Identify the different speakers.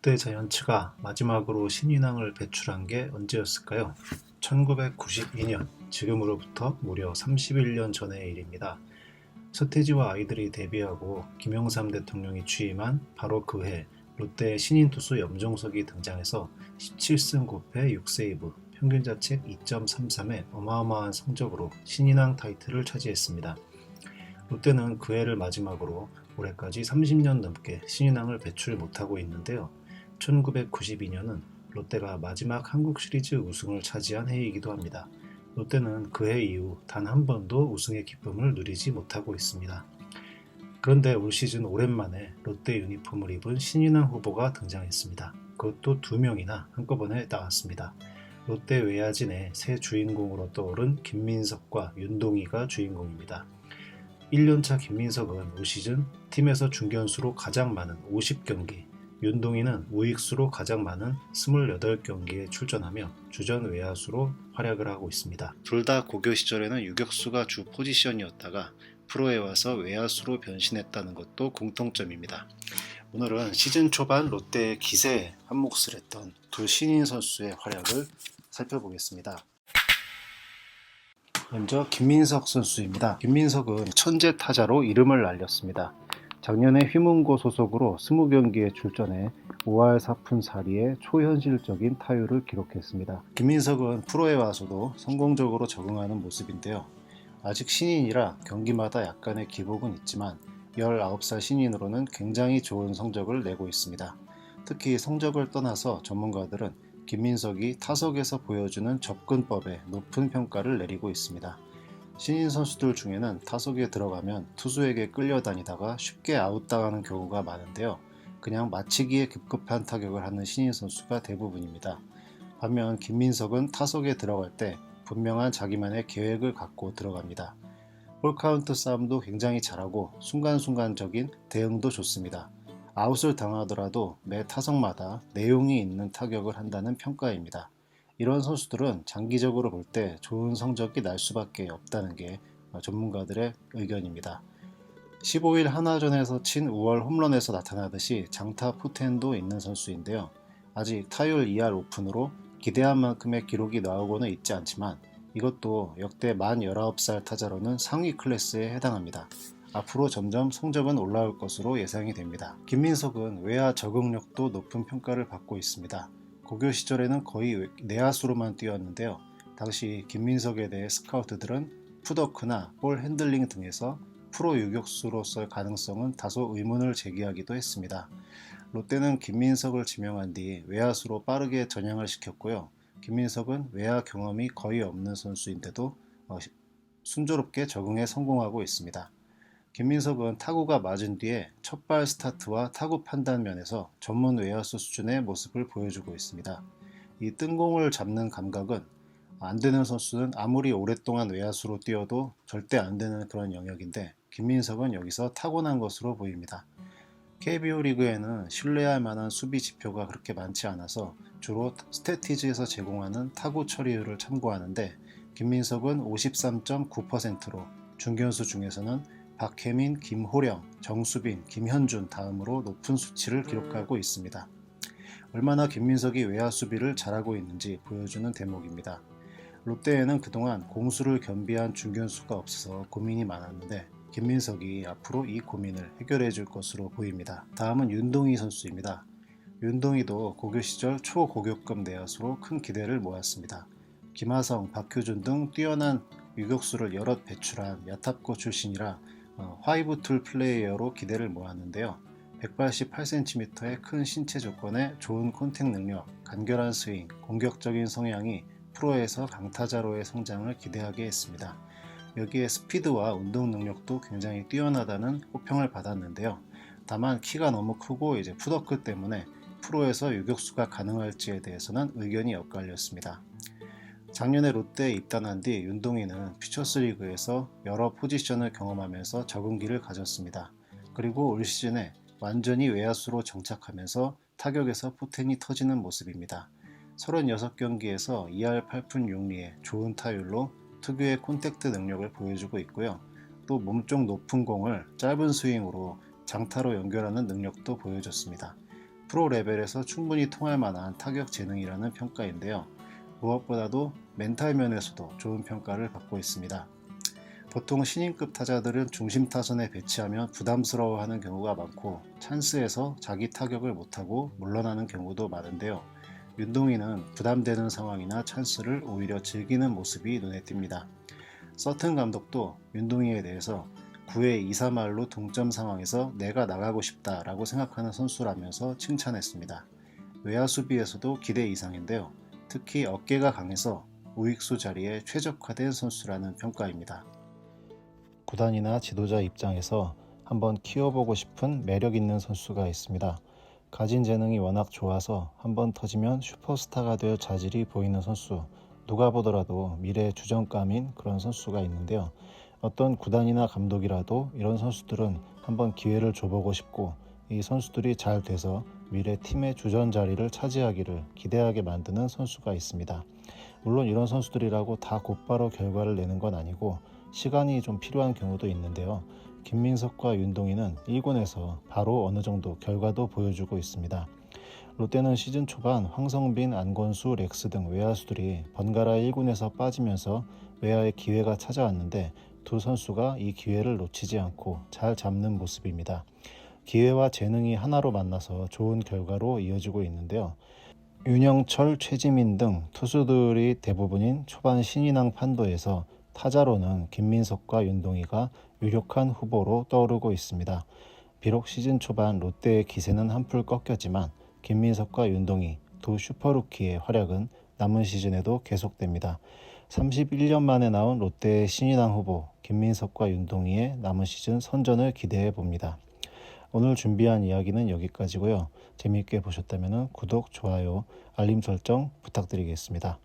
Speaker 1: 롯데 자이언츠가 마지막으로 신인왕을 배출한 게 언제였을까요? 1992년, 지금으로부터 무려 31년 전의 일입니다. 서태지와 아이들이 데뷔하고 김영삼 대통령이 취임한 바로 그 해, 롯데의 신인 투수 염정석이 등장해서 17승 9패 6세이브, 평균자책 2.33의 어마어마한 성적으로 신인왕 타이틀을 차지했습니다. 롯데는 그 해를 마지막으로 올해까지 30년 넘게 신인왕을 배출 못하고 있는데요. 1992년은 롯데가 마지막 한국 시리즈 우승을 차지한 해이기도 합니다. 롯데는 그 해 이후 단 한 번도 우승의 기쁨을 누리지 못하고 있습니다. 그런데 올 시즌 오랜만에 롯데 유니폼을 입은 신인왕 후보가 등장했습니다. 그것도 2명이나 한꺼번에 나왔습니다. 롯데 외야진의 새 주인공으로 떠오른 김민석과 윤동희가 주인공입니다. 1년차 김민석은 올 시즌 팀에서 중견수로 가장 많은 50경기, 윤동희는 우익수로 가장 많은 28경기에 출전하며 주전 외야수로 활약을 하고 있습니다. 둘 다 고교 시절에는 유격수가 주 포지션이었다가 프로에 와서 외야수로 변신했다는 것도 공통점입니다. 오늘은 시즌 초반 롯데의 기세에 한몫을 했던 두 신인 선수의 활약을 살펴보겠습니다. 먼저 김민석 선수입니다. 김민석은 천재 타자로 이름을 날렸습니다. 작년에 휘문고 소속으로 20경기에 출전해 5할 4푼 4리의 초현실적인 타율을 기록했습니다. 김민석은 프로에 와서도 성공적으로 적응하는 모습인데요. 아직 신인이라 경기마다 약간의 기복은 있지만 19살 신인으로는 굉장히 좋은 성적을 내고 있습니다. 특히 성적을 떠나서 전문가들은 김민석이 타석에서 보여주는 접근법에 높은 평가를 내리고 있습니다. 신인 선수들 중에는 타석에 들어가면 투수에게 끌려다니다가 쉽게 아웃당하는 경우가 많은데요. 그냥 맞히기에 급급한 타격을 하는 신인 선수가 대부분입니다. 반면 김민석은 타석에 들어갈 때 분명한 자기만의 계획을 갖고 들어갑니다. 볼 카운트 싸움도 굉장히 잘하고 순간순간적인 대응도 좋습니다. 아웃을 당하더라도 매 타석마다 내용이 있는 타격을 한다는 평가입니다. 이런 선수들은 장기적으로 볼 때 좋은 성적이 날 수밖에 없다는 게 전문가들의 의견입니다. 15일 한화전에서 친 5월 홈런에서 나타나듯이 장타 포텐도 있는 선수인데요. 아직 타율 2할 오픈으로 기대한 만큼의 기록이 나오고는 있지 않지만 이것도 역대 만 19살 타자로는 상위 클래스에 해당합니다. 앞으로 점점 성적은 올라올 것으로 예상이 됩니다. 김민석은 외야 적응력도 높은 평가를 받고 있습니다. 고교 시절에는 거의 내야수로만 뛰었는데요. 당시 김민석에 대해 스카우트들은 풋워크나 볼 핸들링 등에서 프로 유격수로서의 가능성은 다소 의문을 제기하기도 했습니다. 롯데는 김민석을 지명한 뒤 외야수로 빠르게 전향을 시켰고요. 김민석은 외야 경험이 거의 없는 선수인데도 순조롭게 적응에 성공하고 있습니다. 김민석은 타구가 맞은 뒤에 첫발 스타트와 타구 판단 면에서 전문 외야수 수준의 모습을 보여주고 있습니다. 이 뜬공을 잡는 감각은 안 되는 선수는 아무리 오랫동안 외야수로 뛰어도 절대 안 되는 그런 영역인데 김민석은 여기서 타고난 것으로 보입니다. KBO 리그에는 신뢰할 만한 수비 지표가 그렇게 많지 않아서 주로 스태티즈에서 제공하는 타구 처리율을 참고하는데 김민석은 53.9%로 중견수 중에서는 박혜민, 김호령, 정수빈, 김현준 다음으로 높은 수치를 기록하고 있습니다. 얼마나 김민석이 외야 수비를 잘하고 있는지 보여주는 대목입니다. 롯데에는 그동안 공수를 겸비한 중견수가 없어서 고민이 많았는데 김민석이 앞으로 이 고민을 해결해 줄 것으로 보입니다. 다음은 윤동희 선수입니다. 윤동희도 고교 시절 초고교급 내야수로 큰 기대를 모았습니다. 김하성, 박효준 등 뛰어난 유격수를 여럿 배출한 야탑고 출신이라 화이브 툴 플레이어로 기대를 모았는데요. 188cm의 큰 신체 조건에 좋은 컨택 능력, 간결한 스윙, 공격적인 성향이 프로에서 강타자로의 성장을 기대하게 했습니다. 여기에 스피드와 운동 능력도 굉장히 뛰어나다는 호평을 받았는데요. 다만 키가 너무 크고 풋워크 때문에 프로에서 유격수가 가능할지에 대해서는 의견이 엇갈렸습니다. 작년에 롯데에 입단한 뒤 윤동희는 퓨처스리그에서 여러 포지션을 경험하면서 적응기를 가졌습니다. 그리고 올 시즌에 완전히 외야수로 정착하면서 타격에서 포텐이 터지는 모습입니다. 36경기에서 2할 8푼 6리의 좋은 타율로 특유의 콘택트 능력을 보여주고 있고요. 또 몸쪽 높은 공을 짧은 스윙으로 장타로 연결하는 능력도 보여줬습니다. 프로 레벨에서 충분히 통할 만한 타격 재능이라는 평가인데요. 무엇보다도 멘탈 면에서도 좋은 평가를 받고 있습니다. 보통 신인급 타자들은 중심 타선에 배치하면 부담스러워하는 경우가 많고 찬스에서 자기 타격을 못하고 물러나는 경우도 많은데요. 윤동희는 부담되는 상황이나 찬스를 오히려 즐기는 모습이 눈에 띕니다. 서튼 감독도 윤동희에 대해서 9회 2-3할로 동점 상황에서 내가 나가고 싶다 라고 생각하는 선수라면서 칭찬했습니다. 외야 수비에서도 기대 이상인데요. 특히 어깨가 강해서 우익수 자리에 최적화된 선수라는 평가입니다. 구단이나 지도자 입장에서 한번 키워보고 싶은 매력 있는 선수가 있습니다. 가진 재능이 워낙 좋아서 한번 터지면 슈퍼스타가 될 자질이 보이는 선수, 누가 보더라도 미래 주전감인 그런 선수가 있는데요. 어떤 구단이나 감독이라도 이런 선수들은 한번 기회를 줘보고 싶고 이 선수들이 잘 돼서 미래 팀의 주전 자리를 차지하기를 기대하게 만드는 선수가 있습니다. 물론 이런 선수들이라고 다 곧바로 결과를 내는 건 아니고 시간이 좀 필요한 경우도 있는데요. 김민석과 윤동희는 1군에서 바로 어느 정도 결과도 보여주고 있습니다. 롯데는 시즌 초반 황성빈, 안건수, 렉스 등 외야수들이 번갈아 1군에서 빠지면서 외야의 기회가 찾아왔는데 두 선수가 이 기회를 놓치지 않고 잘 잡는 모습입니다. 기회와 재능이 하나로 만나서 좋은 결과로 이어지고 있는데요. 윤영철, 최지민 등 투수들이 대부분인 초반 신인왕 판도에서 타자로는 김민석과 윤동희가 유력한 후보로 떠오르고 있습니다. 비록 시즌 초반 롯데의 기세는 한풀 꺾였지만 김민석과 윤동희 두 슈퍼루키의 활약은 남은 시즌에도 계속됩니다. 31년 만에 나온 롯데의 신인왕 후보 김민석과 윤동희의 남은 시즌 선전을 기대해 봅니다. 오늘 준비한 이야기는 여기까지고요. 재미있게 보셨다면 구독, 좋아요, 알림 설정 부탁드리겠습니다.